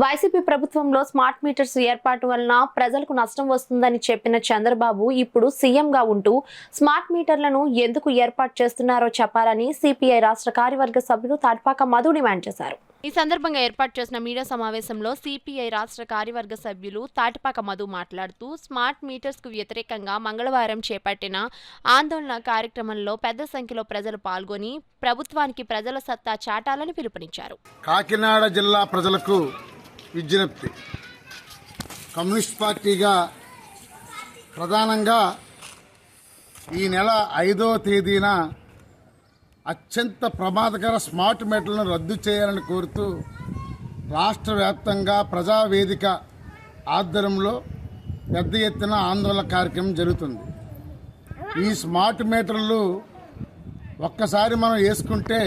YCP ప్రభుత్వంలో smart meters ఏర్పాటు వలన ప్రజలకు నష్టం వస్తుందని చెప్పిన చంద్రబాబు ఇప్పుడు సీఎంగా ఉంటూ స్మార్ట్ మీటర్లను ఎందుకు ఏర్పాటు చేస్తున్నారో చెప్పాలని సిపిఐ రాష్ట్ర కార్యవర్గ సభ్యులు తాటిపాక మధు డిమాండ్ చేశారు. ఈ సందర్భంగా ఏర్పాటు చేసిన మీడియా సమావేశంలో సిపిఐ రాష్ట్ర కార్యవర్గ సభ్యులు తాటిపాక మధు మాట్లాడుతూ స్మార్ట్ మీటర్స్ కు వ్యతిరేకంగా మంగళవారం చేపట్టిన ఆందోళన కార్యక్రమంలో పెద్ద సంఖ్యలో ప్రజలు పాల్గొని ప్రభుత్వానికి ప్రజల సత్తా చాటాలని పిలుపునిచ్చారు. కాకినాడ జిల్లా ప్రజలకు విజ్ఞప్తి. కమ్యూనిస్ట్ పార్టీగా ప్రధానంగా ఈ నెల 5వ తేదీన అత్యంత ప్రమాదకర స్మార్ట్ మీటర్లను రద్దు చేయాలని కోరుతూ రాష్ట్ర వ్యాప్తంగా ప్రజావేదిక ఆధ్వర్యంలో పెద్ద ఎత్తున ఆందోళన కార్యక్రమం జరుగుతుంది. ఈ స్మార్ట్ మీటర్లు ఒక్కసారి మనం వేసుకుంటే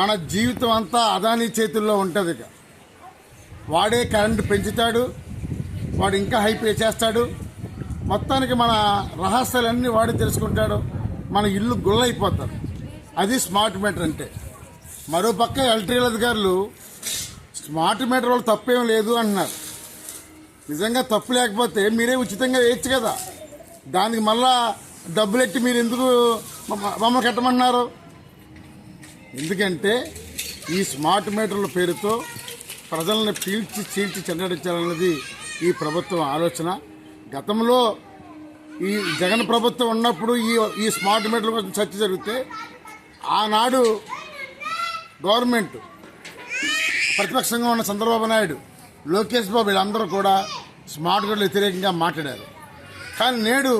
మన జీవితం అంతా అదానీ చేతుల్లో ఉంటుంది. వాడే కరెంటు పెంచుతాడు, వాడు ఇంకా హై పే చేస్తాడు, మొత్తానికి మన రహస్యాలన్నీ వాడే తెలుసుకుంటాడు, మన ఇల్లు గుల్లైపోతారు. అది స్మార్ట్ మీటర్ అంటే. మరోపక్క ఎలక్ట్రికల్ అధికారులు స్మార్ట్ మీటర్ వాళ్ళు తప్పేం లేదు అంటున్నారు. నిజంగా తప్పు లేకపోతే మీరే ఉచితంగా వేయచ్చు కదా, దానికి మళ్ళా డబ్బులెట్టి మీరు ఎందుకు మమ్మల్ని కట్టమన్నారు? ఎందుకంటే ఈ స్మార్ట్ మీటర్ల పేరుతో ప్రజలను చీల్చి చెండాడించాలన్నది ఈ ప్రభుత్వం ఆలోచన. గతంలో ఈ జగన్ ప్రభుత్వం ఉన్నప్పుడు ఈ స్మార్ట్ మీటర్ల కోసం చర్చ జరిగితే ఆనాడు గవర్నమెంట్ ప్రతిపక్షంగా ఉన్న చంద్రబాబు నాయుడు, లోకేష్ బాబు వీళ్ళందరూ కూడా స్మార్ట్ మీటర్లు వ్యతిరేకంగా మాట్లాడారు. కానీ నేడు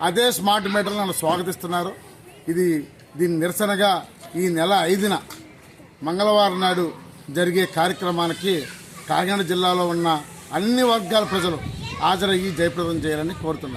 అదే స్మార్ట్ మీటర్లు నన్ను స్వాగతిస్తున్నారు. దీని నిరసనగా ఈ నెల 5న మంగళవారం నాడు జరిగే కార్యక్రమానికి కాకినాడ జిల్లాలో ఉన్న అన్ని వర్గాల ప్రజలు హాజరయ్యి జయప్రదం చేయాలని కోరుతున్నారు.